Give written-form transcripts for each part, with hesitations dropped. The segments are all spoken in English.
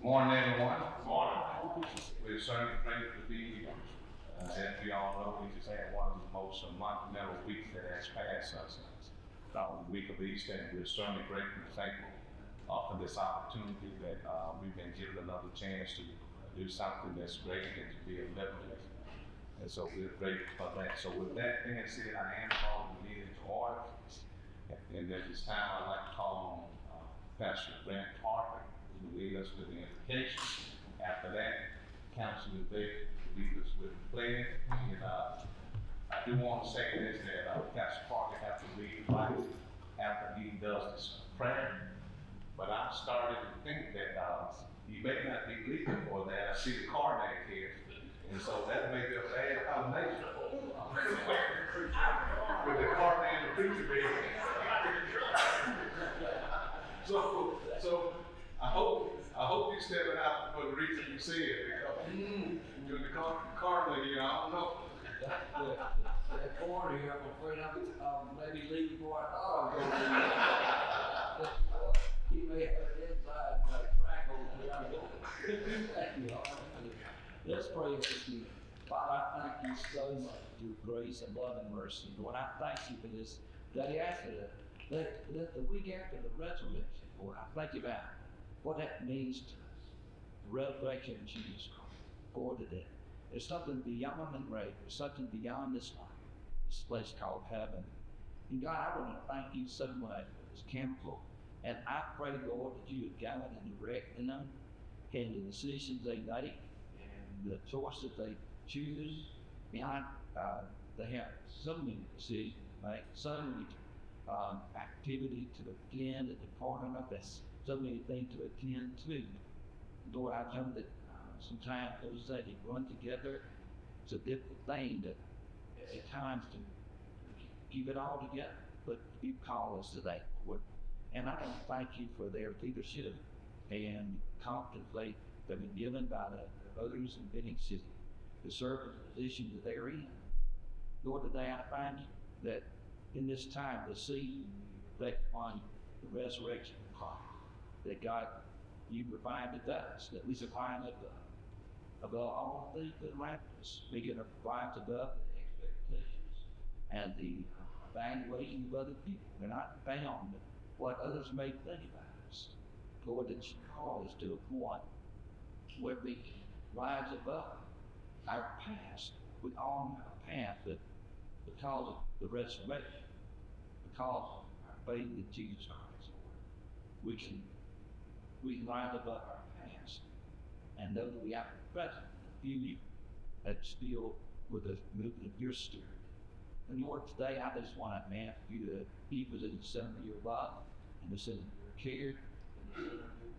Morning, everyone. Morning. We're certainly grateful to be here. As we all know, we just had one of the most monumental weeks that has passed us. The week of Easter, and we're certainly grateful and thankful for this opportunity that we've been given another chance to do something that's great and to be a living. And so we're grateful for that. So with that being said, I am calling the meeting to order. And at this time, I'd like to call on Pastor Grant Parker to lead us with the invocation. After that, Councilman David to lead us with the pledge. And I do want to say this, that Pastor Parker has to lead the Bible after he does this prayer. But I'm starting to think that he may not be legal for that. I see the car name here. And so that may be a bad combination. With the car and the preacher being. So I hope you're stepping out for the reason you said, because you're the car lady, I don't know. That corner here, I'm afraid I'm maybe leaving for it. Oh, you may have an inside track over here. Thank you. Let's pray with me. Father, I thank you so much for your grace and love and mercy. Lord, I thank you for this day after the week after the resurrection. Lord, I thank you about what that means to us. The resurrection of Jesus Christ. Lord, today. There's something beyond the grave. There's something beyond this life. This place called heaven. And God, I want to thank you so much for this camp, Lord. And I pray, Lord, that you would guide and direct them in the decisions they make and the choices they choose. Behind, they have so many decisions to make, so many activity to attend, the department of this, so many things to attend to. Lord, I know that sometimes those that run together, it's a difficult thing to, at times to keep it all together, but you call us today, Lord. And I want to thank you for their leadership and confidence they've been given by the voters in Phenix City to serve in the position that they're in. Lord, today I find that in this time to see that on the resurrection of Christ, that God, you provided us, that we survive above all things that around us. We get our lives above the expectations and the evaluation of other people. We're not bound to what others may think about us. Lord, that you call us to a point where we can rise above our past. We all have a path that because of the resurrection, because of our faith in Jesus Christ, we can rise above our past and know that we have the present, the future that's still with the movement of your spirit. And Lord, today I just want to ask you to keep us in the center of your love and the center of your care and the center of your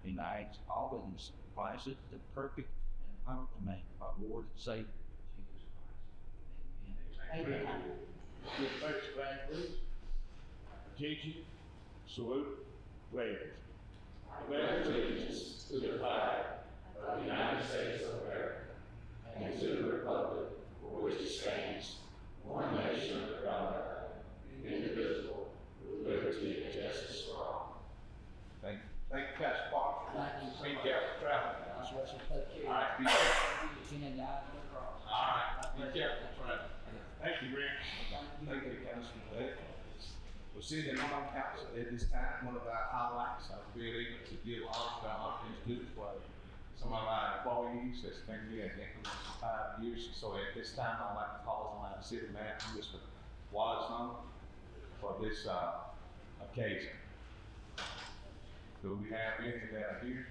will. And I ask all of these places the perfect and powerful name of our Lord and Savior, Jesus Christ. Amen. Amen. Your first flag, please. Attention, salute, pledge. I pledge allegiance to the flag of the United States of America and to the republic for which it stands, one nation under God, indivisible, with liberty and justice for all. Thank you. Thank you, Pastor Parker. Be careful traveling. All right, be careful. All right, be careful traveling. Thank you, Rick. Thank you, Councilman David. Well, City and Council, at this time, one of our highlights of being able to give all of our opportunities for some of our employees that's been here in increments of 5 years. So at this time, I'd like to call on our city manager, Mr. Wallace, for this occasion. Do we have any that are here?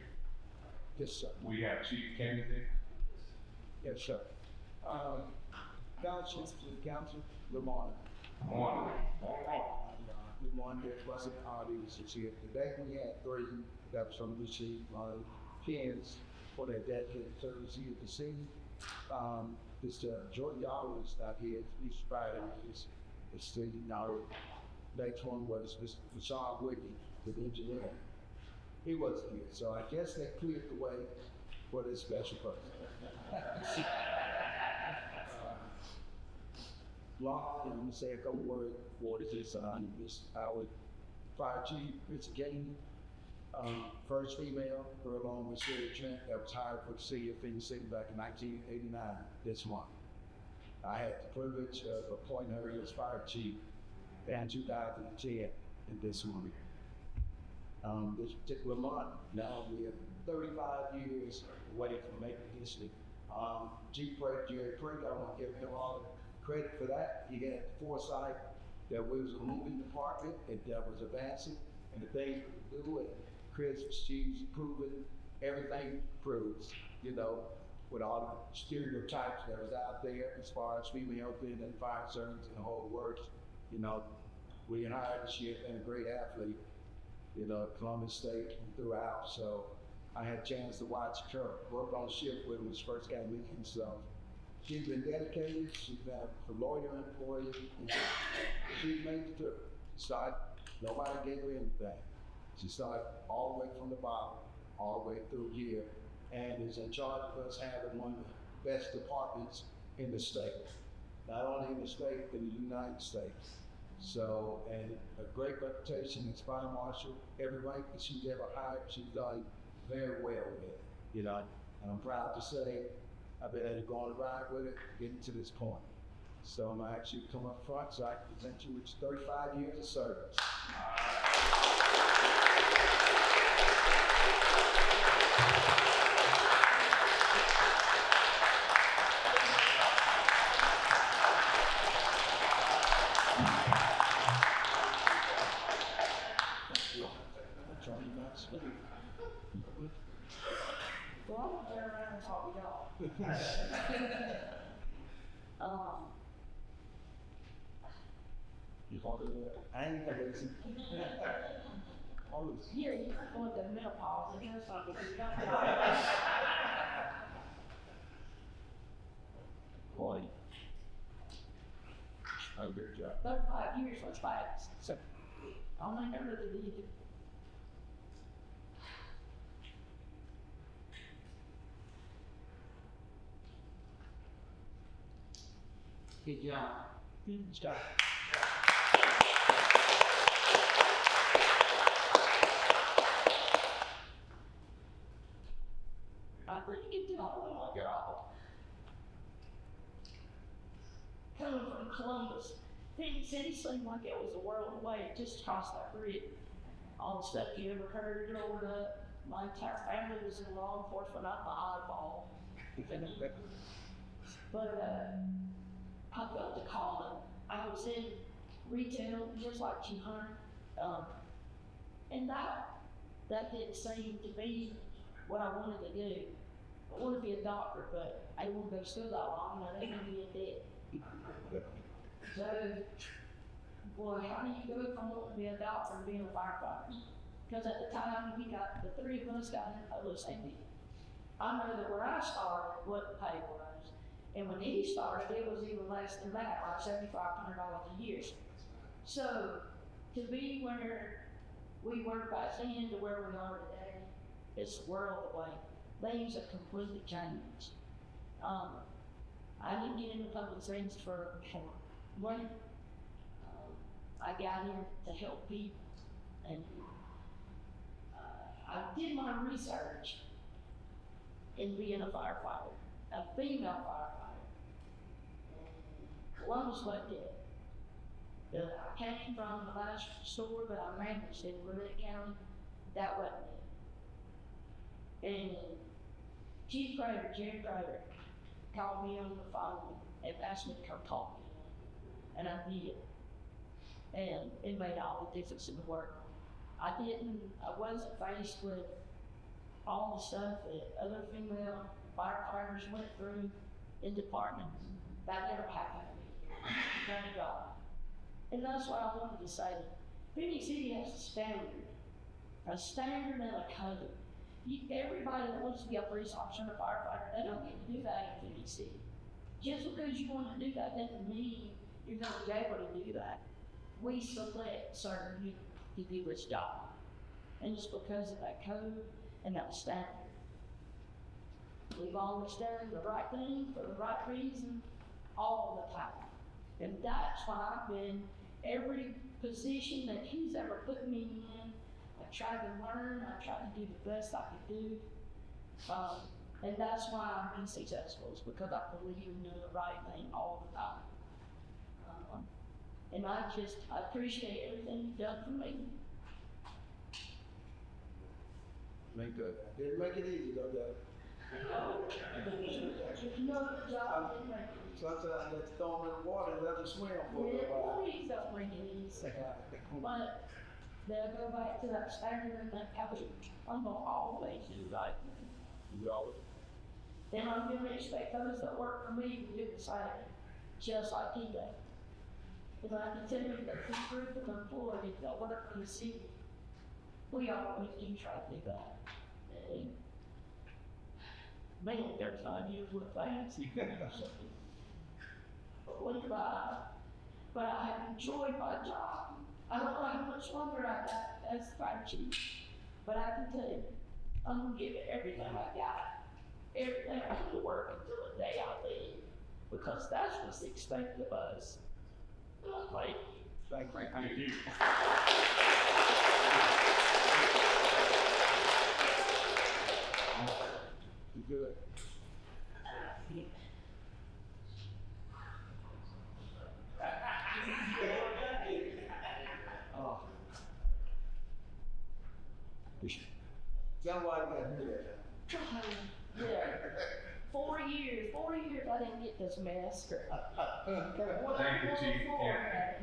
Yes, sir. We have Chief Kennedy. Yes, sir. Council, Council, good morning. Morning. Good morning, there's blessed audience is here today. We had 3 that was from receive pins for their dedicated service here at the city. Mr. Jordan Yaro is not here. He's Friday. It's the next one was Mr. Rashawn Whitney, the engineer. He wasn't here, so I guess they cleared the way for this special person. I'm going to say a couple words for this our Fire Chief, Richard Gaines, First female, her along with Sherry Trent, that was hired for the city of Phenix City back in 1989, this month. I had the privilege of appointing her as fire chief in 2010 in this month. This particular month, now we have 35 years away from making history. Chief Jerry Pringle, I want to give him all the credit for that. He had the foresight that we was a moving department and that was advancing and the things we could do, and Chris, she's proven everything proves, you know, with all the stereotypes that was out there as far as female being in fire service and the whole works. You know, we hired this year and a great athlete, you know, at Columbus State and throughout. So I had a chance to watch her work on the ship when it was first got leaking. So she's been dedicated, she's been a loyal employee, and she's made it through. Nobody gave her anything. She started all the way from the bottom, all the way through here, and is in charge of us having one of the best departments in the state. Not only in the state, but in the United States. So, and a great reputation as fire marshal. Every rank that she's ever hired, she's done very well with it, you know. And I'm proud to say I've been able to go on a ride with it, getting to this point. So I'm gonna ask you to come up front so I can present you with 35 years of service. Well, I'm gonna turn around and talk to y'all. You want to do that? I ain't gonna listen. Here, you can go into menopause, and here's something you don't Boy. Oh, good job. 35 years was fast. So, I never did it. Good job. Good job. I really get to all of my God. Coming from Columbus, Phenix City seemed like it was a world away, just across that bridge. All the stuff you ever heard growing up. My entire family was in law enforcement, not the oddball. But I felt the calling. I was in retail just like 200, and that didn't seem to be what I wanted to do. I wanted to be a doctor, but I didn't want to go to school that long, and I didn't want to be in debt. So, boy, how do you go from wanting to be a doctor to being a firefighter? Because at the time, the three of us got in public safety. I know that when I started, what the pay was, and when he started, it was even less than that, like $7,500 a year. So, to be where we were back then to where we are today, it's a world away. Things have completely changed. I didn't get into public things for money. I got in to help people, and I did my research in being a firefighter, a female firefighter. Columbus wasn't it. I came from the last store that I managed in Gwinnett County. That wasn't it. And Chief Crater, Jerry Crater, called me on the phone and asked me to come talk to him. And I did. And it made all the difference in the world. I wasn't faced with all the stuff that other female firefighters went through in departments. That never happened to me. Thank God. And that's what I wanted to say. Phenix City has a standard and a code. Everybody that wants to be a police officer and a firefighter, they don't get to do that in Phenix City. Just because you want to do that doesn't mean you're going to be able to do that. We select certain people to do this job. And it's because of that code and that standard. We've always done the right thing for the right reason all the time. And that's why I've been every position that he's ever put me in, the tried to learn, I tried to do the best I could do. And that's why I've been successful, is because I believe in doing the right thing all the time. And I appreciate everything you've done for me. Make good. Didn't make it easy though, Doug. You know the job didn't make it. Sometimes I let throw them in the water and let them swim for a Yeah, little while. please don't make it easy. But they'll go back to that standard and think, I'm gonna always do the right thing. You always. Then I'm gonna expect those that work for me to do the same, just like he did. If I can tell you that this group of employees that work for the city, we always do try to do that. And man, there's 5 years with fancy. But we try. But I have enjoyed my job. I don't know how much longer I got as fire chief, but I can tell you, I'm gonna give it everything I got. Everything I can work until the day I leave, because that's what's expected of us. Like, Thank you. You good? Oh. Tell me why you got to do that. yeah. 4 years I didn't get this mess. Thank you, Chief.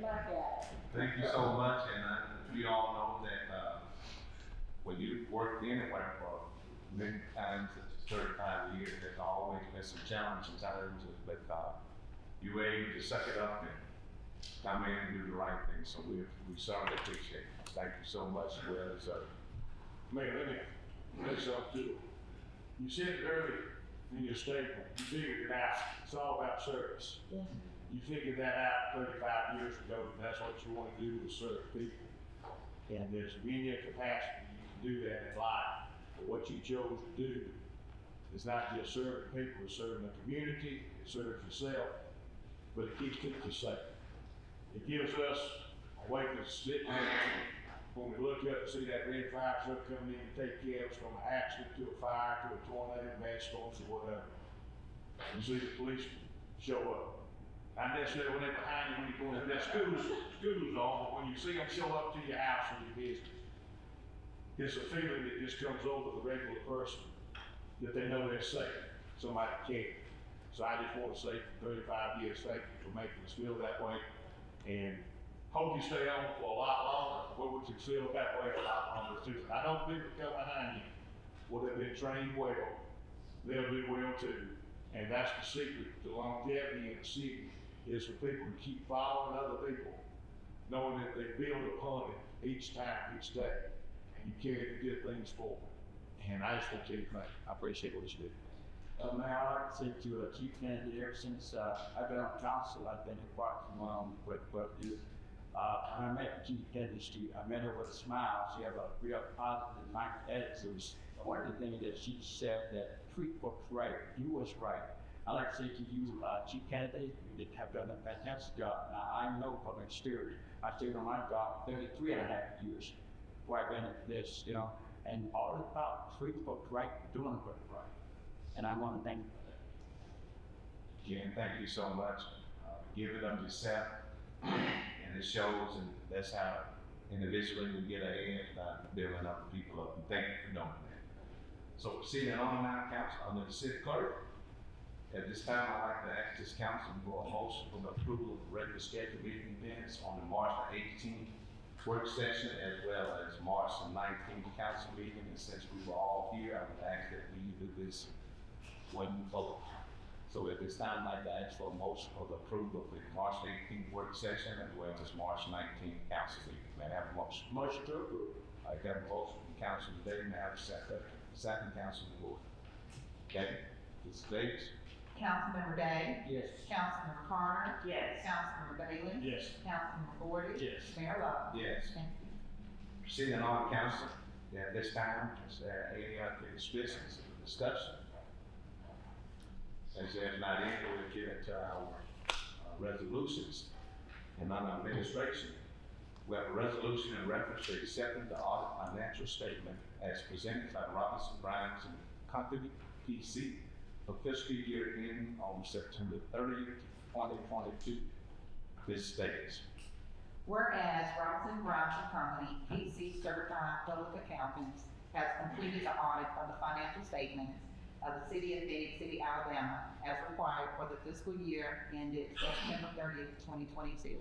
My God. Thank you so much, and we all know that when you worked anywhere for many times, 35 years, there's always been some challenging times, but you were able to suck it up and come in and do the right thing. So we certainly appreciate it. Thank you so much. Well deserved. Mayor, let me say something too. You said it earlier in your statement, you figured it out. It's all about service. Yeah. You figured that out 35 years ago, that that's what you want to do, is serve people. And there's in your capacity, you can do that in life. But what you chose to do is not just serving people, it's serving the community, it serves yourself, but it keeps people safe. It gives us a way to sit there when we look up and see that red fire truck coming in and take care of us from an accident to a fire to a tornado, mass storms or whatever. And see the police show up. Not necessarily when they're behind you when you're going to that school's on, but when you see them show up to your house or your business, it's a feeling that just comes over the regular person that they know they're safe. Somebody cares. So I just want to say for 35 years, thank you for making us feel that way. And hope you stay on for a lot longer, but we can feel that way for a lot longer too. I know people come behind you, well, they've been trained well, they'll do well too. And that's the secret to longevity in the city, is for people to keep following other people, knowing that they build upon it each time, each day, and you carry the good things forward. And I just want to tell you thank you. I appreciate what you do. Mayor, I'd like to say to Chief Kennedy, ever since I've been on council, I've been quite with what you. When I met Chief Kennedy, I met her with a smile. She had a real positive attitude. One of the things that she said, that treat folks right, you was right. I'd like to say to you, Chief Kennedy, you have done a fantastic job. Now, I know from experience, I stayed on my job 33 and a half years before I went into this, and all about treating folks right, doing it right. And I want to thank you for that. Again, thank you so much. Give it up yourself, and it shows, and that's how individually we get ahead, building up people up. And thank you for doing that. So proceeding on now, council, under the city clerk. At this time, I'd like to ask this council for a motion for the approval of the regular scheduled meeting minutes on the March 18th work session, as well as March 19th council meeting. And since we were all here, I would ask that we do this when we vote. So at this time, I'd like to ask for a motion for the approval of the March 18th work session, as well as March 19th council meeting. May I have a motion? Motion to approve. I got a motion from Councilman Day. May I have a second? Second, Councilman Wood. Okay, Ms. Davis? Councilmember Day? Yes. Councilmember Carter? Yes. Councilmember Bailey? Yes. Councilmember Gordon? Yes. Mayor Lo? Yes. Thank you. Proceeding on, council, at this time, is there any other business or discussion? As there's not any, we'll get into our resolutions and on administration. We have a resolution in reference to accepting the audit financial statement as presented by Robinson, Grimes and Company, PC, for fiscal year ending on September 30th, 2022. This states. Whereas Robinson Grimes and Company, PC Certified Public Accountants, has completed the audit of the financial statements of the City of Phenix City, Alabama, as required for the fiscal year ended September 30th, 2022.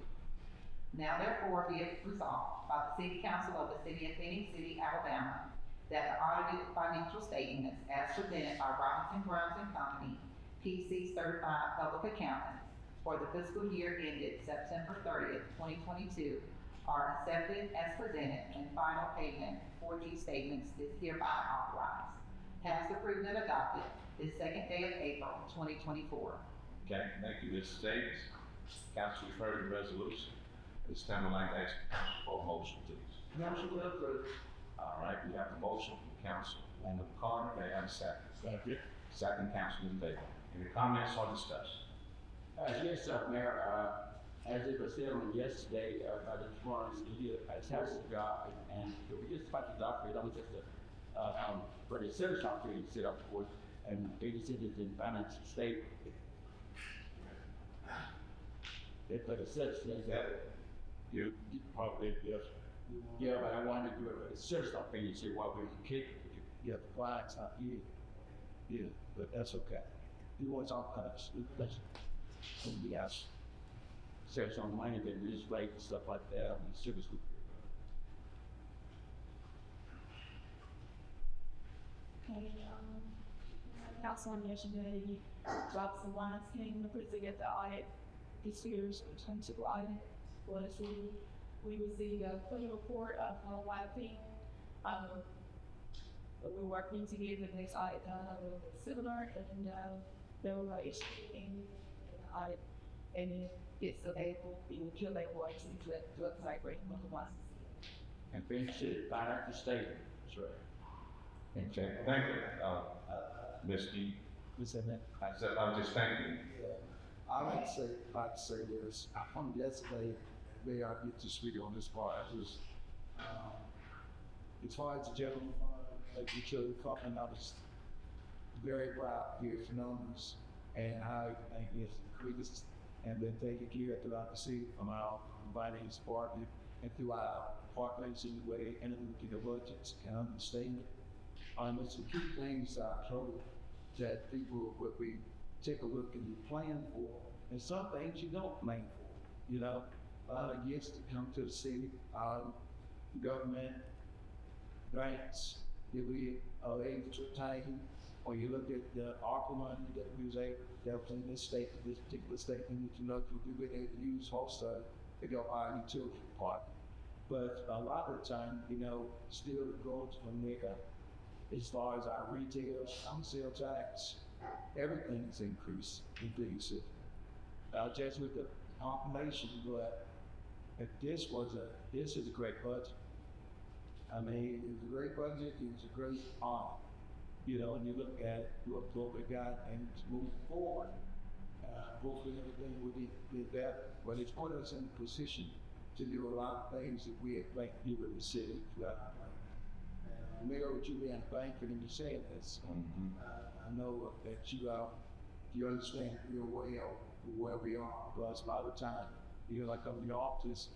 Now therefore be it resolved by the City Council of the City of Phenix City, Alabama, that the audited financial statements as presented by Robinson Grimes and Company, PC Certified Public Accountants, for the fiscal year ended September 30th, 2022, are accepted as presented, and final payment for these statements is hereby authorized. Passed, approved, and adopted this second day of April, 2024. Okay, thank you, Mrs. Davis. Council, you've heard the resolution. This time I'd like to ask the council for a motion, please. Motion to approve. All right, we have a motion from Councilwoman Carter. May I have a second? Second. Second, Councilman Baker. Any comments or discussion? Yes, sir, Mayor, as it was said on yesterday, by the Florence, he did a fantastic job, and we just about to operate, I was just for the citizen operating set up for, and they said it's in financial state. They put a citizen, You probably, yes. yeah, but I wanted to do it for the citizen operating, see what we can keep. Yeah, the flags out here. Yeah, but that's okay. He wants all kinds of let's we ask. Citizen on money, then this rate and stuff like that, on the service. Okay, council on yesterday, Robinson Wines came to present the audit, this year's potential audit for the city. We received a full report of one thing. We're working to get the next audit done with similar, and they were issuing the audit, and it's available in the label to the website right now. And finish it, financial statement, that's right. Okay, thank you, Ms. Key. We said that. I was just thanking you. Yeah. I'd like to say this. On yesterday, may I get to speak on this part? As far as the general fund, like each other talking, I was very proud to hear the numbers and how everything is increased and been taken care of throughout the city from our finance department and through our departments in the way and looking at the budgets and understanding. It's the key things I told that people would be take a look and plan for, and some things you don't plan for. You know, a lot of gifts that come to the city, government grants that we are able to obtain. When you look at the ARPA money that we was able, that was in this state, this particular state, and you know, we've been able to use most of it to go our utility part. But a lot of the time, you know, still it goes from there. As far as our retail, sale tax, everything's increased in big city. Just with the confirmation, but if this is a great budget. I mean, it was a great budget, it was a great honor. You know, when you look at what we got and it's moving forward, hopefully everything will be better. But it's put us in a position to do a lot of things that we had like to do in the city. Mayor, with you being a banker and you saying this, I know that you understand real well where we are. Because a lot of the time, you know, like on the office,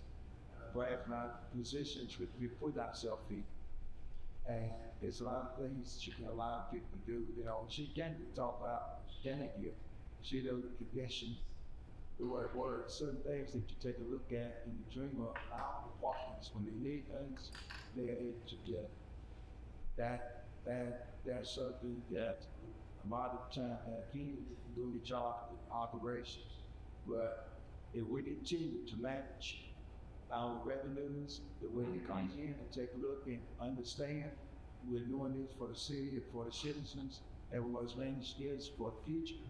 perhaps not positions we put ourselves in. And there's a lot of things she can allow people to do. You know, she can talk about here. She knows the conditions. What are certain things that you take a look at and you dream of our departments when they need things, they're able to get. That's something that a lot of time he do the job with operations. But if we continue to manage our revenues the way they come in and take a look and understand we're doing this for the city and for the citizens and what's managed is for the future,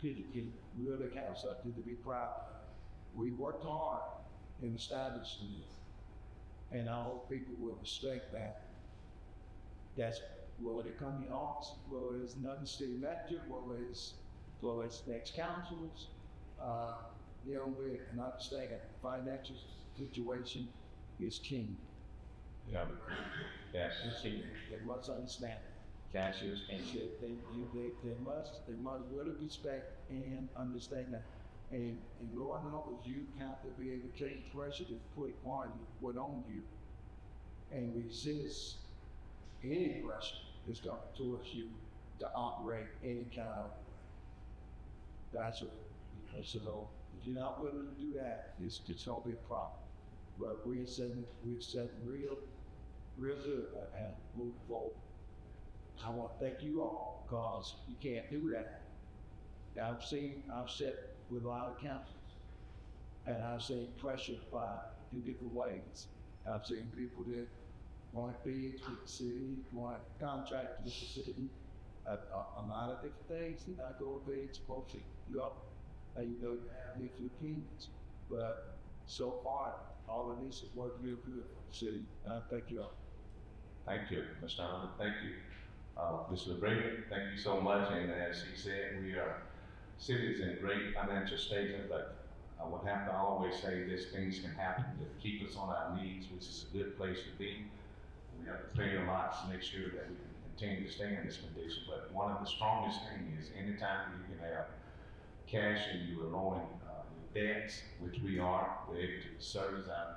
people can really have something to be proud of. We worked hard in establishing this, and I hope people will respect that. That's whether they come in office, whether it's another city manager, whether it's next councils, you know, we can understand financial situation is king. Yeah. Yes. It's king. They must understand it. Cash is And king. they must really respect and understand that. And Lord knows you have to be able to take pressure to put on you and resist any pressure that's coming towards you to operate any kind of. That's what. So if you're not willing to do that, it's gonna be a problem. But we're setting real good and move forward. I want to thank you all because you can't do that. I've sat with a lot of councils, and I've seen pressure by 2 different ways. I've seen people that want bids with the city, want contracts with the city, a lot of different things, and I go to bids, folks, you know, you know, you have different opinions. But so far, all of this has worked real good for the city. Thank you all. Thank you, Mr. Hunter. Thank you. Mr. LeBray, thank you so much. And as he said, city is in great financial state, but I would have to always say this: things can happen to keep us on our knees, which is a good place to be. We have to pray a lot to make sure that we can continue to stay in this condition. But one of the strongest things is anytime you can have cash and you are lowering your debts, which we're able to service our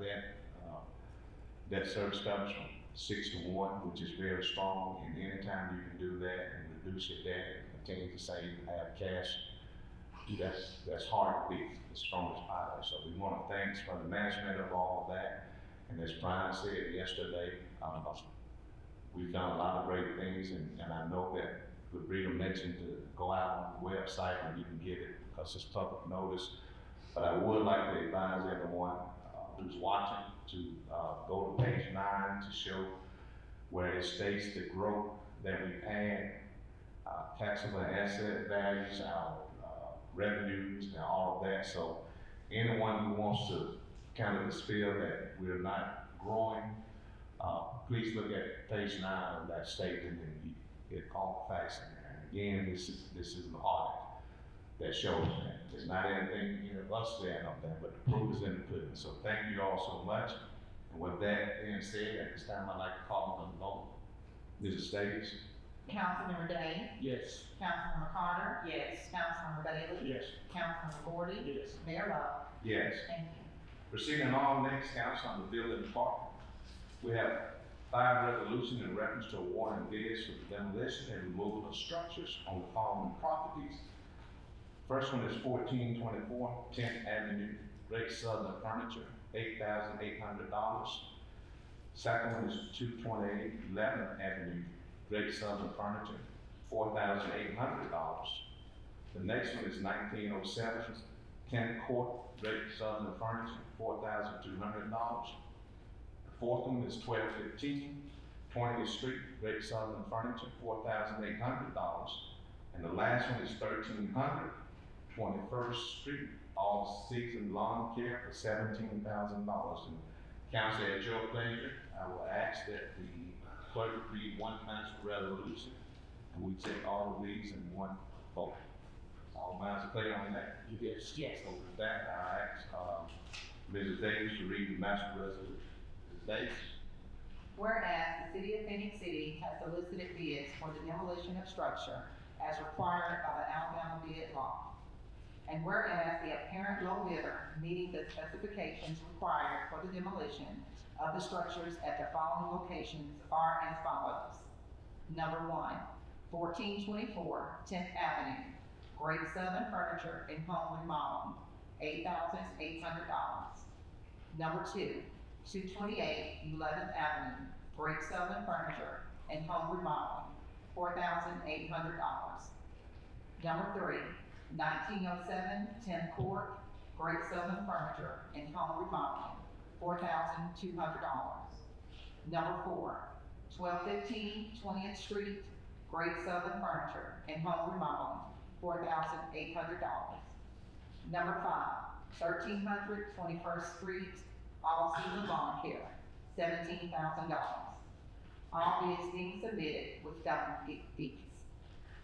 debt service comes from 6 to 1, which is very strong. And anytime you can do that and reduce your debt and continue to save and have cash, that's hard to beat, the strongest power. So we want to thank for the management of all of that. And as Brian said yesterday, we've done a lot of great things, and I know that Gabriel mentioned to go out on the website and you can get it because it's public notice. But I would like to advise everyone who's watching to go to page 9 to show where it states the growth that we've had, taxable asset values, our revenues, and all of that. So anyone who wants to kind of dispel that we're not growing, please look at page 9 of that statement and you get all the facts in there. And again, this is an audit that shows that. There's not anything of us there up there, but the proof is in the pudding. So thank you all so much. And with that being said, at this time I'd like to call on the vote. Mrs. Davis? Councilmember Day? Yes. Councilmember Carter? Yes. Councilmember Bailey? Yes. Councilmember Gordy? Yes. Mayor Love? Yes. Thank you. Proceeding on, next council on the building department. We have 5 resolutions in reference to awarding bids for the demolition and removal of structures on the following properties. First one is 1424 10th Avenue, Great Southern Furniture, $8,800. Second one is 228 11th Avenue, Great Southern Furniture, $4,800. The next one is 1907 10th Court, Great Southern Furniture, $4,200. The fourth one is 1215 20th Street, Great Southern Furniture, $4,800. And the last one is 1300 21st Street, All Season Lawn Care for $17,000. And council, at your pleasure, I will ask that the clerk read one council resolution, and we take all of these in one vote. All minds are clear on that? Yes. So with that, I ask Mrs. Davis to read the master resolution. Mrs. Davis? Whereas the city of Phenix City has solicited bids for the demolition of structure as required by the Alabama bid law. And whereas the apparent low bidder meeting the specifications required for the demolition of the structures at the following locations are as follows. Number 1, 1424 10th Avenue, Great Southern Furniture and Home Remodeling, $8,800. Number 2, 228 11th Avenue, Great Southern Furniture and Home Remodeling, $4,800. Number 3, 1907 10th Court, Great Southern Furniture and Home Remodeling, $4,200. Number 4, 1215 20th Street, Great Southern Furniture and Home Remodeling, $4,800. Number 5, 1300 21st Street, All Season Lawn Care, $17,000. All bids being submitted with government fees.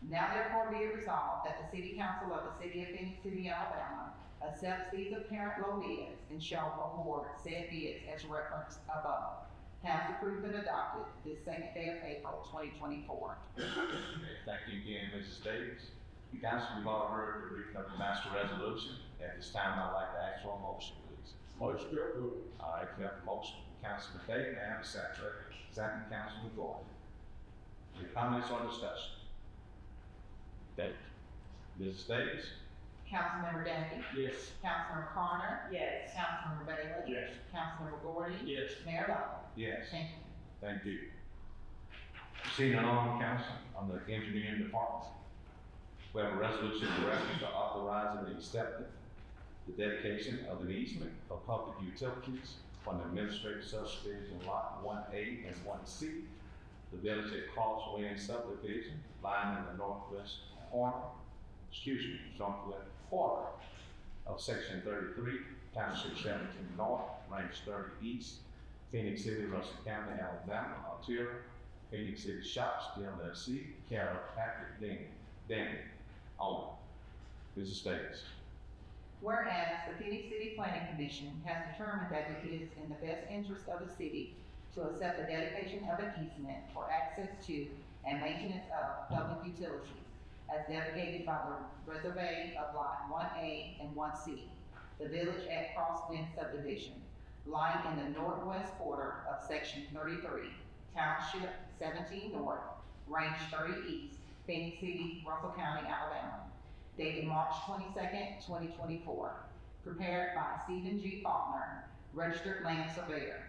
Now therefore be it resolved that the City Council of the City of Phenix City, Alabama accepts these apparent low bids and shall award said bids as referenced above. Passed, approved, and adopted this second day of April 2024. Thank you again, Mrs. Davis. Council, we've all heard the reading of the master resolution. At this time, I'd like to ask for a motion, please. Motion to approve. All right, we have a motion from Councilman Day, may I have a second? Second, Councilman Gordon. Any comments or discussion? Dave? Mrs. Davis? Councilmember Day? Yes. Councilmember Carter? Yes. Councilmember Bailey? Yes. Councilmember Gordy? Yes. Mayor Lo? Yes. Thank you. Thank you. Proceeding along, Council, on the engineering department. We have a resolution in reference to authorizing the acceptance, the dedication of an easement of public utilities on the administrative subdivision lot 1A and 1C, the village at Crossway subdivision, lying in the northwest quarter of section 33, township 17 north, range 30 east, Phenix City, Russell County, Alabama, Ontario, Phoenix City Shops, LLC, care of Patrick Danny, owner. Mrs. Davis. Whereas the Phoenix City Planning Commission has determined that it is in the best interest of the city to accept the dedication of an easement for access to and maintenance of public utilities as dedicated by the reserve of lot 1A and 1C, the village at Crosswind subdivision, lying in the northwest quarter of section 33, township 17 north, range 30 east, Phoenix City, Russell County, Alabama, dated March 22nd, 2024, prepared by Stephen G. Faulkner, registered land surveyor.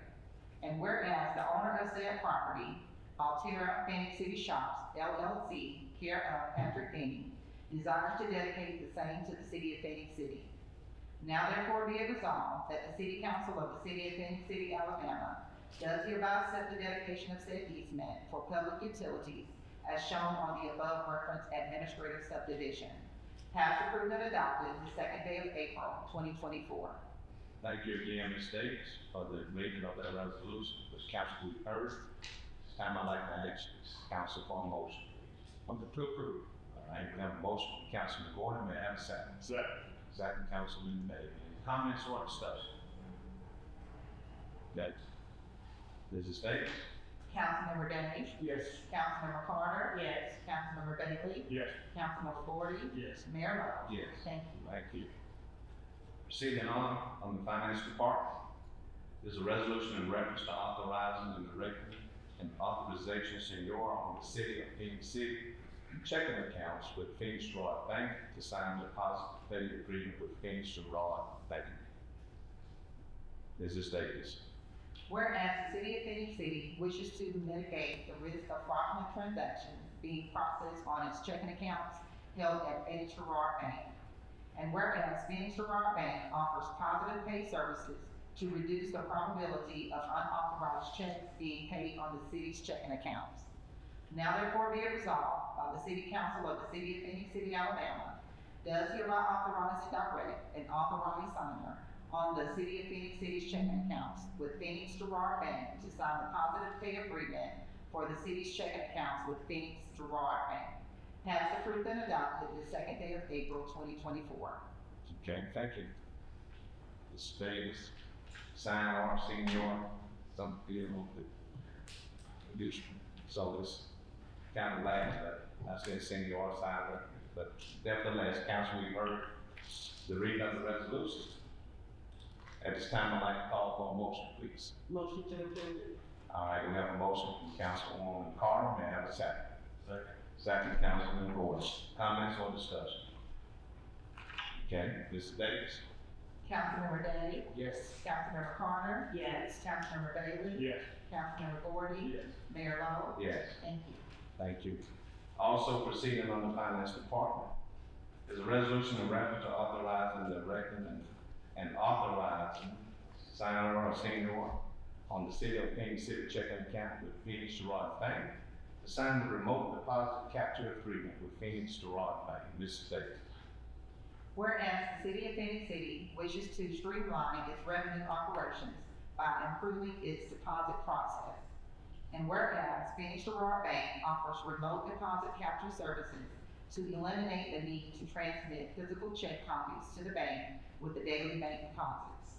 And whereas the owner of said property, Altera Phoenix City Shops, LLC, care of Patrick Denny, desires to dedicate the same to the city of Phoenix City. Now therefore be it resolved that the City Council of the City of Phoenix City, Alabama, does hereby accept the dedication of said easement for public utilities as shown on the above referenced administrative subdivision. Passed, approved, and adopted the second day of April 2024. Thank you again, Ms. Davis, for the reading of that resolution, which Council we've heard. This time I'd like to ask Council for a motion, please. Motion to approve. All right, we have a motion from Councilman Gordon, may I have a second? Second. Second, Councilman Bailey. Any comments or discussion? Okay. Mrs. Davis? Councilmember Day? Yes. Councilmember Carter? Yes. Councilmember Bailey? Yes. Councilmember Gordy? Yes. Mayor Lo? Yes. Thank you. Thank you. Proceeding on the finance department, there's a resolution in reference to authorizing and directing an authorization senior on the city of Phoenix City checking accounts with Phoenix Gerard Bank to sign a deposit pay agreement with Phoenix Gerard Bank. Mrs. Davis. Whereas the City of Phoenix City wishes to mitigate the risk of fraudulent transactions being processed on its checking accounts held at Phoenix Gerard Bank. And whereas Phoenix Gerard Bank offers positive pay services to reduce the probability of unauthorized checks being paid on the city's checking accounts. Now therefore be it resolved by the City Council of the City of Phoenix City, Alabama, does hereby authorize and direct an authorized signer on the City of Phoenix City's checking accounts with Phoenix Gerard Bank to sign the positive pay agreement for the city's checking accounts with Phoenix Gerard Bank. Passed, approved, and adopted the second day of April 2024. Okay, thank you. Mrs. Davis, sign our senior, some deal with this, so it's kind of last, but I said senior side, but nevertheless, council, we've heard the reading of the resolution. At this time, I'd like to call for a motion, please. Motion to approve. All right, we have a motion from Councilwoman Carter, may I have a second? Second. Second, Councilman Gordon. Comments or discussion? Okay, Mrs. Davis? Councilmember Day? Yes. Councilmember Carter? Yes. Councilmember Bailey? Yes. Councilmember Gordy? Yes. Mayor Lo? Yes. Thank you. Thank you. Also proceeding on the finance department is a resolution in reference to authorizing the directing and authorizing signer or senior on the City of Phoenix City checking account with Phoenix Gerard Bank to sign the remote deposit capture agreement with Phoenix Gerard Bank. Mrs. Davis. Whereas the City of Phoenix City wishes to streamline its revenue operations by improving its deposit process. And whereas Phoenix Gerard Bank offers remote deposit capture services to eliminate the need to transmit physical check copies to the bank with the daily bank deposits.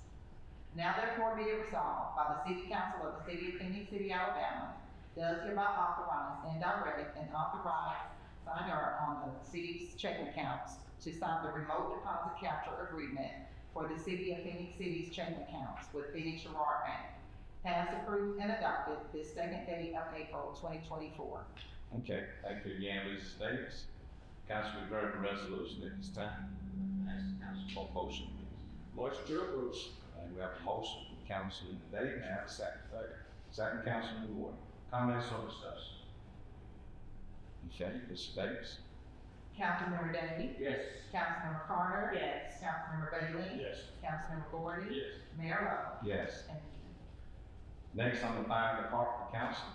Now therefore be it resolved by the City Council of the City of Phenix City, Alabama, does hereby authorize and direct an authorized signer on the city's checking accounts to sign the remote deposit capture agreement for the City of Phenix City's checking accounts with Phoenix Girard Bank. Passed, approved, and adopted this second day of April 2024. Okay, thank you again, Lisa Davis. Council, we've heard the resolution at this time. Ask the council for a motion, please. Motion to approve. And we have a motion from Councilman Davis, and have a second. Second, Councilman Ward. Comments or discussion? Okay, Mr. Davis. Councilmember Day? Yes. Councilmember Carter? Yes. Councilmember Bailey? Yes. Councilmember Gordon? Yes. Mayor Lo? Yes. Thank you. Next on the Fire Department Council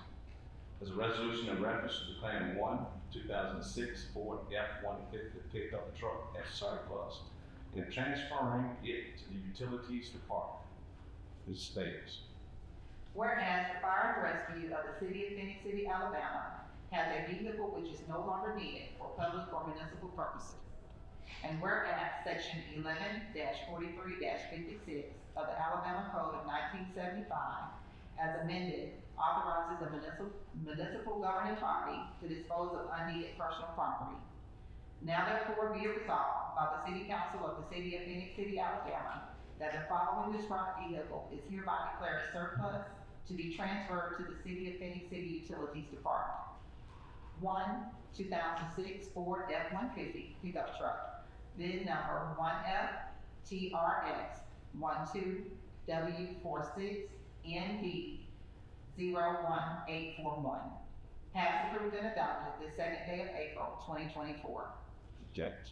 is a resolution in reference to declaring 2006 Ford F-150 pickup truck as surplus and transferring it to the Utilities Department. Ms. Davis. Whereas the fire and rescue of the City of Phoenix City, Alabama has a vehicle which is no longer needed for public or municipal purposes. And whereas Section 11-43-56 of the Alabama Code of 1975, as amended, authorizes a municipal governing body to dispose of unneeded personal property. Now therefore be it resolved by the City Council of the City of Phoenix City, Alabama, that the following described vehicle is hereby declared surplus to be transferred to the City of Phoenix City Utilities Department. 1 2006 Ford F-150 pickup truck, VIN number 1FTRX12W46ND01841. Passed, approved, and adopted this second day of April 2024. Object.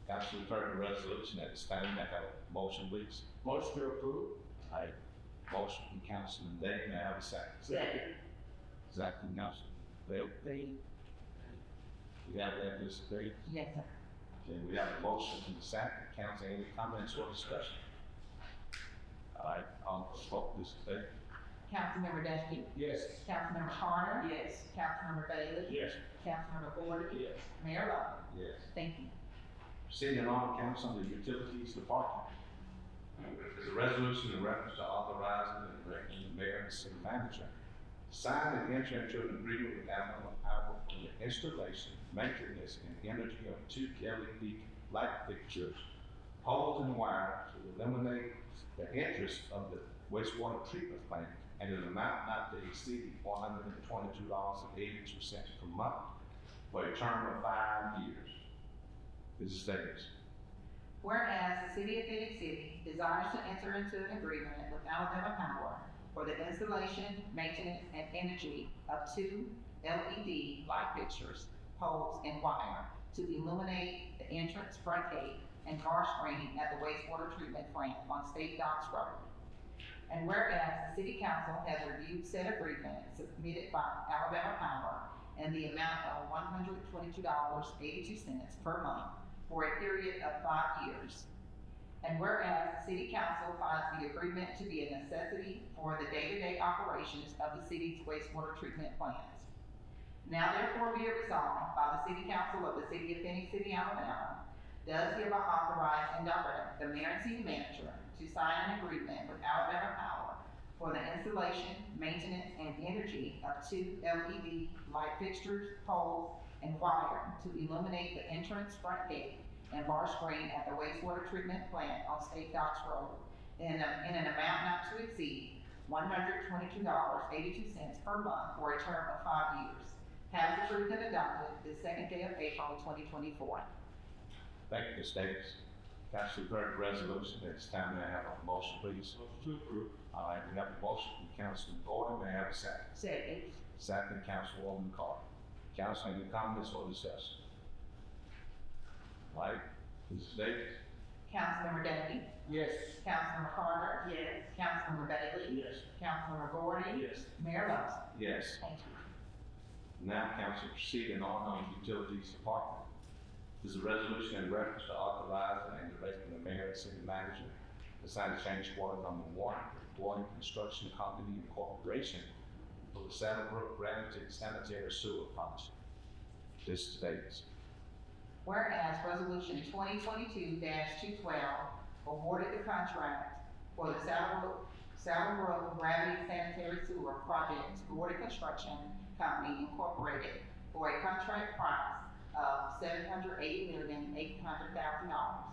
Council, we've heard the resolution at this time. May I have a motion, please? Motion to approve. Aye. Motion from Councilman Day. May I have a second? Second. Second, Councilman Bailey. We have that, Mr. Davis. Yes, sir. Okay, we have a motion from the second. Council, any comments or discussion? All right, vote, Mr. Davis. Councilmember Dashky? Yes. Councilmember Carter? Yes. Councilmember Bailey? Yes. Councilmember Gordon? Yes. Mayor Lo? Yes. Thank you. Proceeding on, Council, the Utilities Department. There's a resolution in reference to authorizing and directing the mayor and city manager to sign and enter into an agreement with Alabama Power for the installation, maintenance, and energy of 2 LED light fixtures, poles, and wire to eliminate the interest of the wastewater treatment plant and an amount not to exceed $122.82 per month for a term of 5 years. Mrs. Davis. Whereas the City of Phoenix City desires to enter into an agreement with Alabama Power for the installation, maintenance, and energy of 2 LED light fixtures, poles, and wire to illuminate the entrance, front gate, and car screening at the wastewater treatment plant on State Docks Road. And whereas the City Council has reviewed said agreement submitted by Alabama Power and the amount of $122.82 per month for a period of 5 years. And whereas the City Council finds the agreement to be a necessity for the day-to-day operations of the city's wastewater treatment plants. Now therefore be it resolved by the City Council of the City of Phoenix City, Alabama, does hereby authorize and direct the mayor and city manager to sign an agreement with Alabama Power for the installation, maintenance, and energy of 2 LED light fixtures, poles, and wire to illuminate the entrance, front gate, and bar screen at the wastewater treatment plant on State Docks Road in an amount not to exceed $122.82 per month for a term of 5 years. Passed, approved, and adopted this second day of April 2024. Thank you, Ms. Davis. Council, you've heard the resolution. At this time, may I have a motion, please? Motion to approve. All right, we have a motion from Councilman Gordon. May I have a second? Second. Second, Councilwoman Carter. Council, any comments or discussion? All right, Mrs. Davis. Councilmember Day? Yes. Councilmember Carter? Yes. Councilmember Bailey? Yes. Councilmember Gordon? Yes. Mayor Lo? Yes. Thank you. Now, Council, proceeding on the Utilities Department. There's a resolution in reference to authorizing and directing the mayor and city manager to sign a change order number 1 for Floyd Construction Company Incorporation for the Saddlebrook Granite Sanitary Sewer Project. This is Davis. Whereas Resolution 2022-212 awarded the contract for the Saddle Road Gravity Sanitary Sewer Project to Gordy Construction Company Incorporated for a contract price of $780,800,000.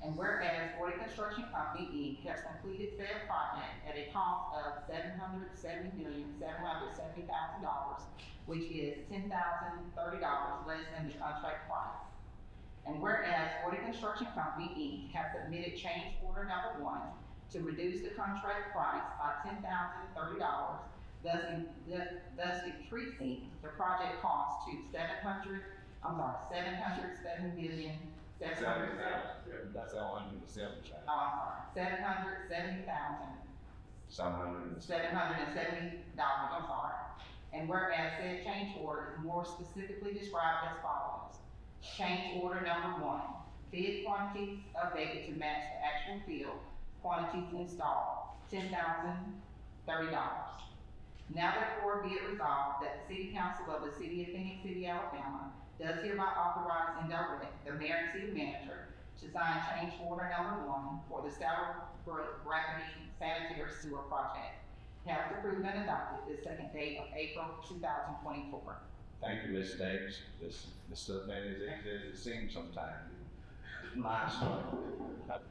And whereas Gordy Construction Company Inc. has completed said project at a cost of $770,770,000, which is $10,030 less than the contract price. And whereas Gordy Construction Company Inc. has submitted change order number 1 to reduce the contract price by $10,030, thus decreasing the project cost to $707,700,000. That's all under the seven child. Oh, I'm sorry, $770,000. $770, I'm sorry. And whereas said change order is more specifically described as follows. Change order number 1, bid quantities updated to match the actual field quantities installed, $10,030. Now therefore be it resolved that the City Council of the City of Phoenix City, Alabama does hereby authorize and direct the mayor and city manager to sign change order number 1 for the Saddle Brook Gravity Sanitary Sewer Project. Have approved and adopted the second day of April 2024. Thank you, Ms. Davis. This stuff ain't as easy as it seems sometimes. Nice. But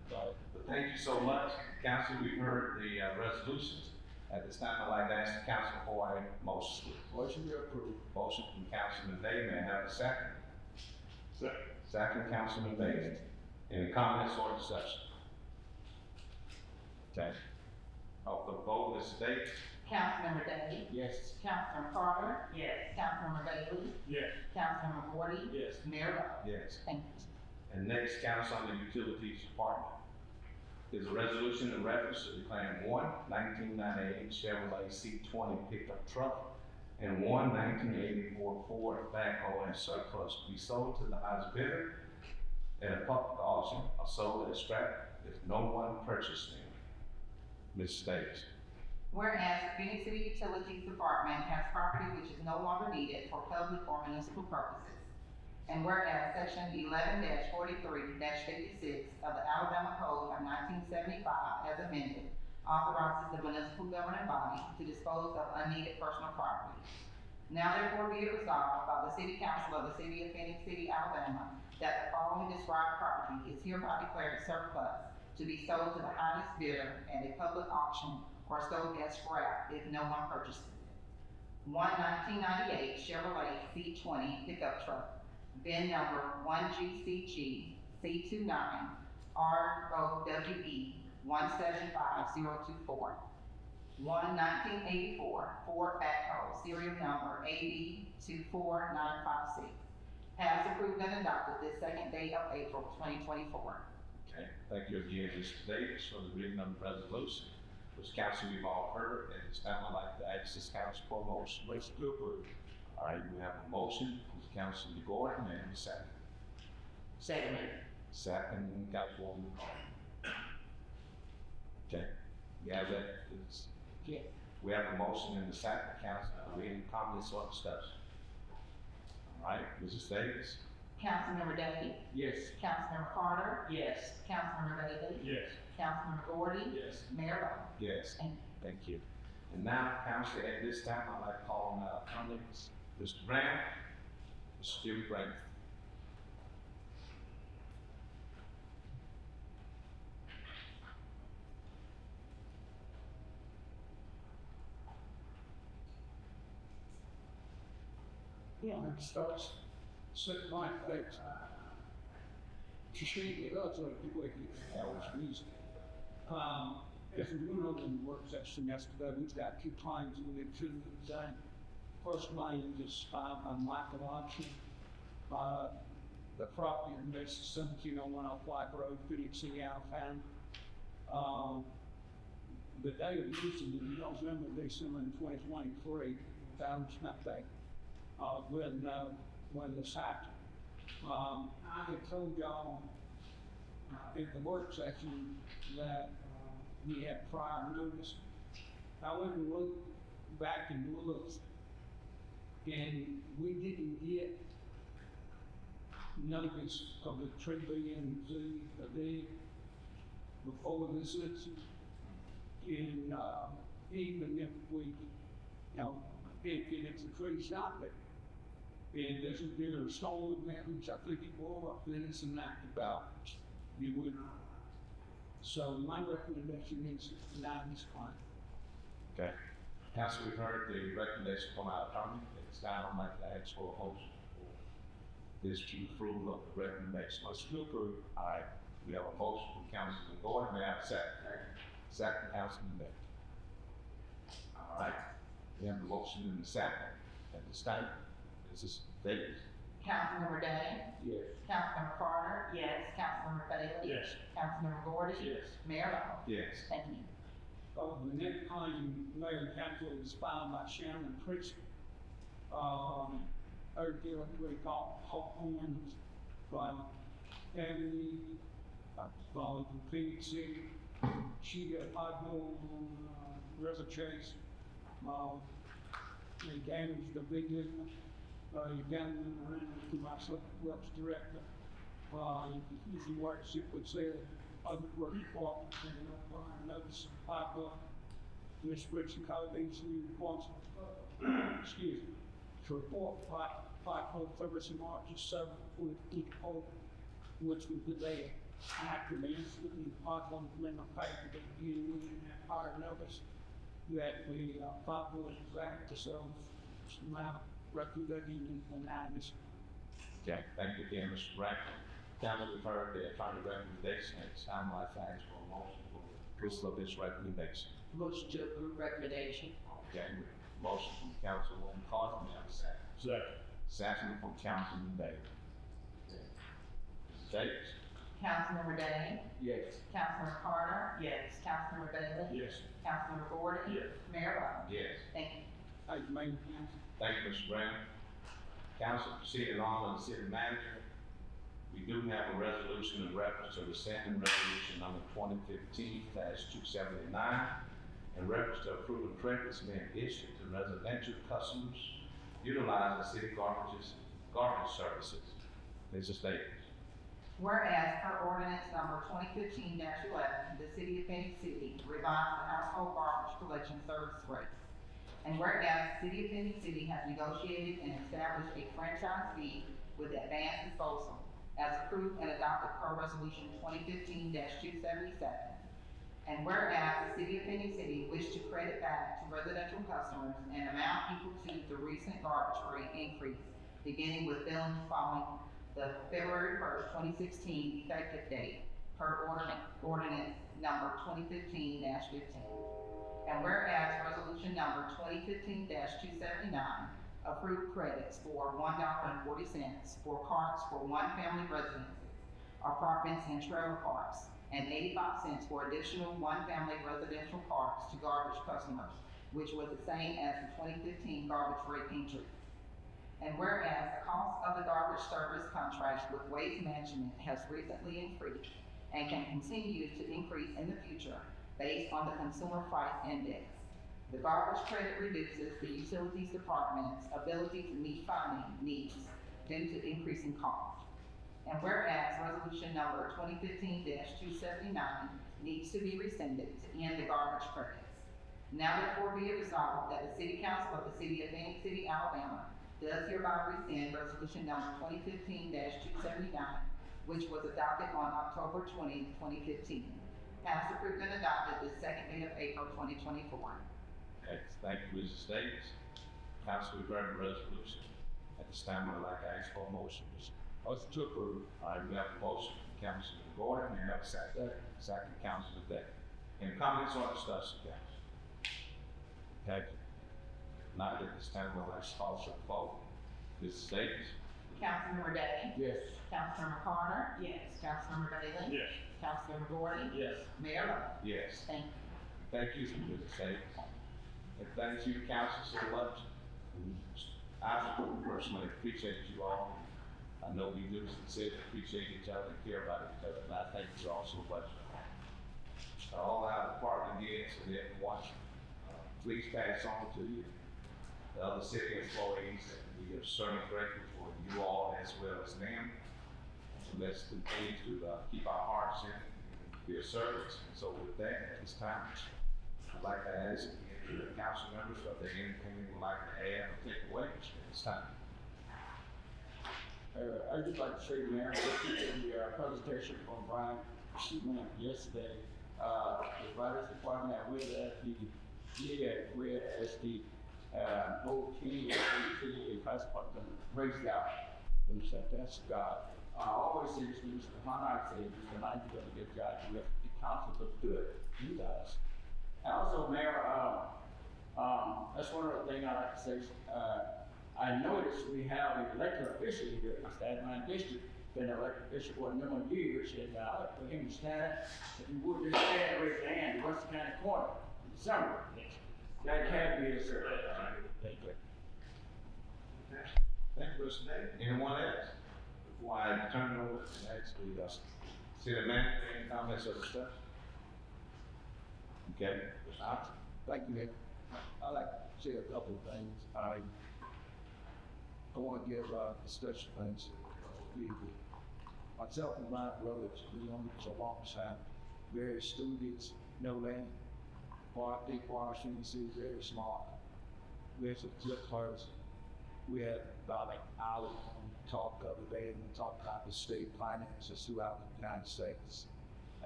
thank you so much, Council. We've heard the resolutions. At this time, I'd like to ask the council for a motion. Motion to approve. Motion from Councilman Day. May I have a second? Second. Second, Councilman Bailey. Any comments or discussion? Okay. Call for the vote, Ms. Davis. Councilmember Day. Yes. Councilmember Carter. Yes. Councilmember Bailey. Yes. Councilmember Gordy. Yes. Mayor Lo. Yes. Thank you. And next, council on the Utilities Department. Is a resolution in reference to declaring one 1998 Chevrolet C20 pickup truck and one 1984 Ford backhoe and surplus to be sold to the highest bidder at a public auction or sold as scrap if no one purchased them. Ms. Davis. Whereas the Phoenix City Utilities Department has property which is no longer needed for public or municipal purposes. And whereas Section 11-43-56 of the Alabama Code of 1975 as amended authorizes the municipal governing body to dispose of unneeded personal property. Now therefore be it resolved by the City Council of the City of Phoenix City, Alabama, that the following described property is hereby declared surplus to be sold to the highest bidder at a public auction or sold as scrap if no one purchases it. One 1998 Chevrolet C20 pickup truck, VIN number 1GCG C29 ROWE 175024. One 1984 Ford backhoe, serial number AB24956. Has approved and adopted this second day of April 2024. Okay, thank you again, Mr. Davis, for the reading of the resolution. Which council we've all heard, and this time I'd like to ask this council for a motion. Motion to approve. All right, we have a motion from Councilman Gordon and a second. Second. Second, Councilwoman Carter. Okay, we have that. Yeah. We have a motion in the second, council. Are we in comments or discussion? All right, Mrs. Davis. Councilmember Day. Yes. Councilmember Carter. Yes. Councilmember Bailey. Yes. Councilmember Gordy. Yes. Mayor Lo. Yes. Thank Thank you. And now, council, at this time, I'd like to call on our colleagues, Mr. Brown, Mr. Jimmy Brown. Yeah, it starts sitting like that. To see it also the way I was reason. If we're doing over the work session yesterday, we've got 2 claims we need to design. First claim is on lack of option. The property in this 1701 off White Road, Phoenix City, Alabama. The day of using it in November, December 2023, that was not that. When this happened. I had told y'all in the work session that we had prior notice. I went and looked back and looked, and we didn't get notice of the tree being there before the citizen. And, even if we, if it's a tree stop it, and there's a storm damage, I think it will, then it's an act about, you would. So my recommendation is deny this claim. Okay. Council, we've heard the recommendation from our attorney. It's time I'd like to ask for a motion for this to approve of the recommendation. Let's do approve. All right. We have a motion from Councilman Gordon. May I have a second? Second, Councilman Day. All right. We have the motion in the second. At this time, this is Davis. Councilmember Day? Yes. Councilmember Carter? Yes. Councilmember Bailey? Yes. Councilmember Gordon? Yes. Mayor Lo? Yes. Thank you. The next claim, Mayor and Council, is filed by Shannon Pritchett. Her deal we call Hawthorne's, and from Phenix City. She got potholes on River Chase. They damaged the big one. You got them around to my works director. He works with said other work departments and notice pipe Ms. Richard Collins, who wants, excuse me, to report pipe service in March 7th with each hole, which we put there. After the incident, the pipe on the limit paper that you have prior notice that we pipe was back to so now recommending and this. Okay, thank you again, Mr. Rankin. Council, we've heard the attorney recommendation. It's time I ask for a motion for approval of this recommendation. Motion to approve recommendation. Okay, motion from Councilwoman Carter. May I have a second? Second. Second from Councilman Day. Davis. Councilmember Day? Yes. Councilmember Carter? Yes. Councilmember Bailey? Yes. Councilmember Gordon? Yes. Mayor Lo? Yes. Thank you. Thank you, Mayor and Council. Thank you, Mr. Brown. Council, proceeding on to the city manager. We do have a resolution in reference to rescinding resolution number 2015-279 in reference to approving credits being issued to residential customers utilizing city garbage services. Mrs. Davis. Whereas per ordinance number 2015-11, the city of Phenix City revised the household garbage collection service rates. And whereas the city of Phenix City has negotiated and established a franchise fee with advanced disposal as approved and adopted per resolution 2015-277. And whereas the city of Phenix City wished to credit back to residential customers an amount equal to the recent garbage rate increase, beginning with billing following the February 1st, 2016 effective date per ordinance number 2015-15. And whereas resolution number 2015-279 approved credits for $1.40 for carts for one-family residences, apartments and trailer parks, and 85 cents for additional one-family residential parks to garbage customers, which was the same as the 2015 garbage rate increase. And whereas the cost of the garbage service contract with Waste Management has recently increased and can continue to increase in the future based on the Consumer Price Index, the garbage credit reduces the utilities department's ability to meet funding needs due to increasing costs. And whereas resolution number 2015-279 needs to be rescinded to end the garbage credits. Now therefore be it resolved that the City Council of the City of Phenix City, Alabama does hereby rescind resolution number 2015-279, which was adopted on October 20, 2015. Passed, approved, and adopted the second day of April 2024. Okay, thank you, Mrs. Davis. Council, we've heard the resolution. At this time, I'd like to ask for a motion. Motion to approve. All right, we have a motion from Councilman Gordon, and we have a second. Second, Councilman Day. Any comments or discussion, Council? Okay. Not at this time, we'll ask also vote. Mrs. Davis. Councilmember Day? Yes. Councilmember Carter? Yes. Councilmember Bailey? Yes. Councilmember Gordon? Yes. Mayor Lo? Yes. Thank you. Thank you, Mrs. Davis. And thank you, Council, so much. I personally appreciate you all. I know we do sincerely appreciate each other and care about each other, and I thank you all so much. All our department heads and everyone, please pass on to you, the other city employees, that we are certainly grateful for you all as well as them. let's continue to keep our hearts in, be of service. And so with that, at this time, I'd like to ask the council members if there's anything they would like to add or take away at this time. I'd just like to say, Mayor, the presentation from Brian yesterday, the finance department with the with the old king in class department raised out. And said, that's God. I always say this, Mr. Hannah, I say, Mr. Knight, you're going to get God, you have the council look good. You guys. And also, Mayor, that's one of the things I like to say. I noticed we have an elected official here in Stadtline District, been an elected official for a number of years, and I'd like for him to stand, if you would just stand, raise your hand, West County Corner, in December. That can't be a sir. Thank you. Thank you, Mr. Davis. Anyone else? Before I turn it over to actually city manager, any comments or discussion? Okay, Mr. Hopkins. Thank you, Nick. I'd like to say a couple of things. I want to give special thanks to people. Myself and my brothers, we known for a long time. Very studious, no land. Big Washington D.C., very smart. We had some good person. We had about an hour talk of the day and talk about the state finances throughout the United States.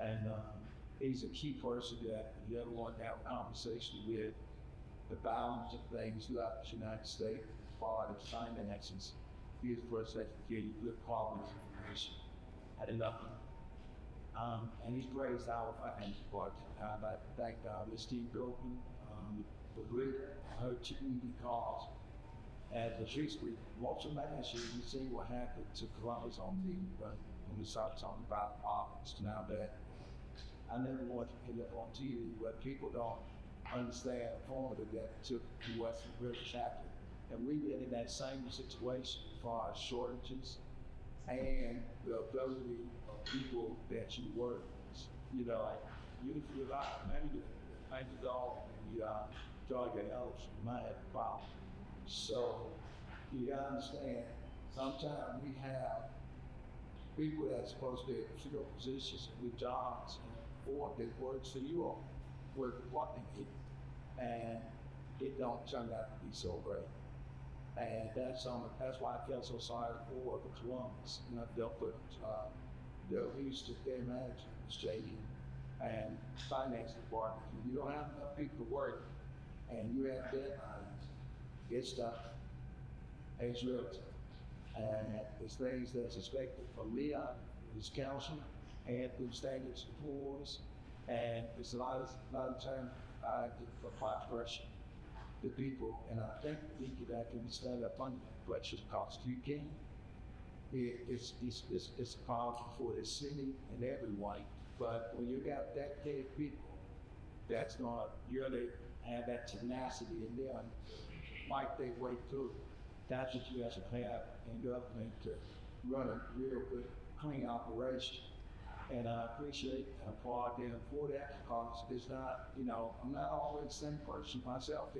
And he's a key person that you ever want to have a conversation with the balance of things throughout the United States as far as finances. He's the person that can give you good quality information. Had enough. And he's raised our finance department. I'd like to thank Ms. Steve Bilton for her team, because as the streets, we watch them last year, you see what happened to Columbus on the when we started talking about office. Now that I never want to get up on TV where people don't understand the formula that took the Western British chapter. And we get in that same situation as far as shortages and the ability of people that you work with. You know, like you feel like maybe the dog and you dog your elves, you might have a problem. So you gotta understand, sometimes we have people that's supposed to be in field positions with jobs or that works for you all, work with what they need, and it don't turn out to be so great. And that's why I feel so sorry for the Columbus. You know, they'll put they'll use to their manager, JD, and finance department. If you don't have enough people to work and you have deadlines, it's tough. It's real tough. And it's things that's expected from me, this council, and through standards and poors. And it's a lot of time I get for pressure. The people, and I think the people that can stand up under that pressure, because you can. It's a problem for the city and everyone. But when you got that kind of people that's gonna really have that tenacity in them, fight their way through, that's what you have to have in government to run a real good, clean operation. And I appreciate and applaud them for that, because it's not, you know, I'm not always the same person myself.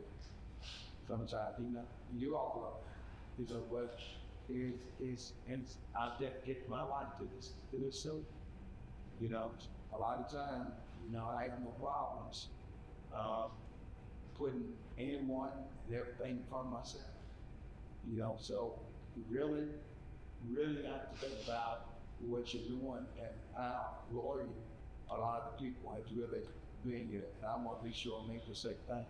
Sometimes, you know, you all love it. You know, but I dedicate my life to this silly. You know, a lot of time, you know, I have no problems putting anyone and everything from myself. You know, so you really have to think about what you're doing and how loyal a lot of people have really been here. And I want to be sure I make the same thing.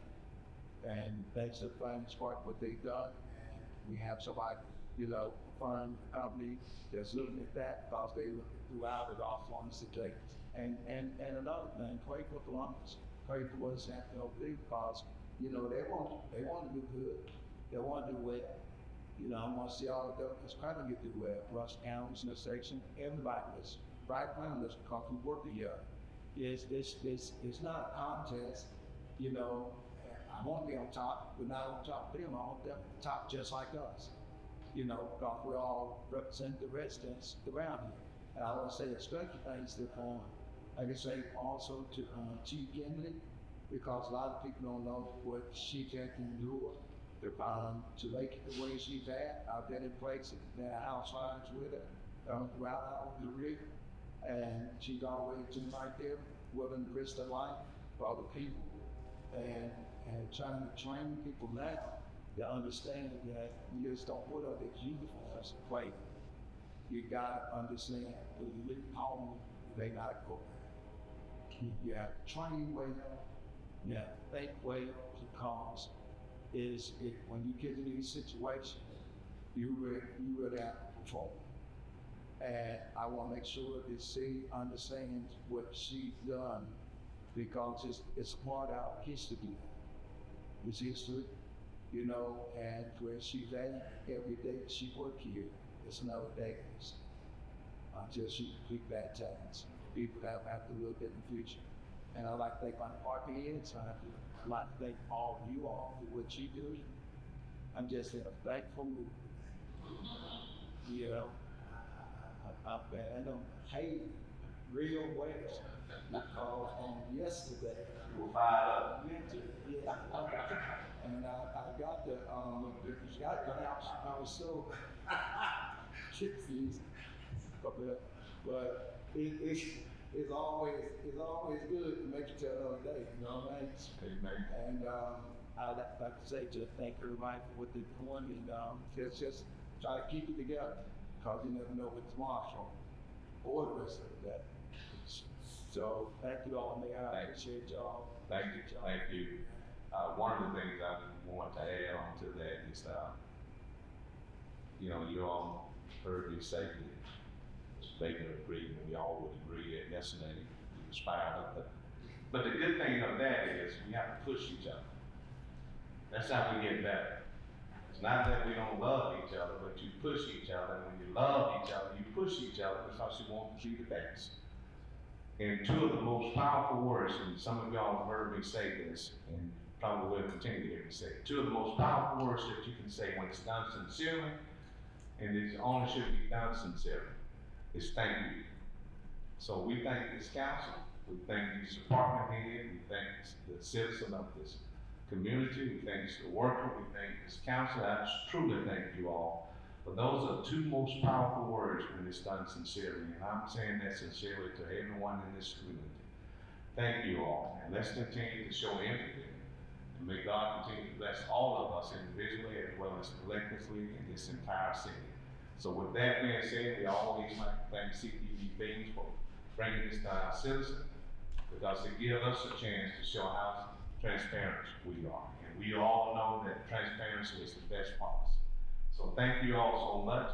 And that's the finest part of what they've done. And we have somebody, you know, firm company that's looking at that, because they look throughout it off on the take. And another thing, pray for Columbus. Pray for what's happening over there, because, you know, they want to do good. They want to do well. You know, I want to see all the governments trying to get do well. Rush counties in the section, everybody was right around us because we work together. It's not a contest, you know. I want to be on top, but not on top of them. I want them on top just like us, you know, because we all represent the residents around here. And I want to say a special thanks to I can say also to Chief Gimley, because a lot of people don't know what she can endure to make it the way she's at. I've been in places that housewives with her, throughout our career. And she's always been right there, willing to risk her life for other people. And trying to train people now to understand that you just don't put on this uniform as a play. You gotta understand when you leave home, they gotta go. You have to train well, you have to think well, because when you get in these situations, you really have to perform. And I want to make sure that she understands what she's done, because it's part of our history. It's history, you know, and where she's at, every day she work here, it's another day until she complete that task. People that have to look at the future. And I like to thank my department heads. I'd like to thank all of you all for what you do. I'm just in a thankful mood. You know, I don't hate real well, because on yesterday, We'll fired up. yeah, and I got the I was so confused, but it's always good to make it to another day, you know what I mean? Amen. And I'd like to say, just thank everybody for what they're doing, and just try to keep it together, because you never know what tomorrow's going, or the rest of that. So thank you all, and I appreciate y'all. Thank you. One of the things I want to add on to that is, you know, you all heard me say that Baker agreed, and we all would agree that yesterday we inspired up. But the good thing of that is we have to push each other. That's how we get better. It's not that we don't love each other, but you push each other. And when you love each other, you push each other because you want to be the best. And two of the most powerful words, and some of y'all have heard me say this, and probably will continue to hear me say it. Two of the most powerful words that you can say when it's done sincerely, and it only should be done sincerely, is thank you. So we thank this council, we thank this department head, we thank the citizen of this community, we thank the worker, we thank this council. I truly thank you all. But those are two most powerful words when it's done sincerely, and I'm saying that sincerely to everyone in this community. Thank you all, and let's continue to show empathy, and may God continue to bless all of us individually as well as collectively in this entire city. So with that being said, we always like to thank CTV Beans for bringing this to our citizens, because it gives us a chance to show how transparent we are. And we all know that transparency is the best policy. So thank you all so much.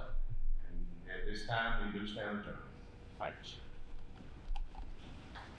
And at this time, we do stand adjourned. Thanks.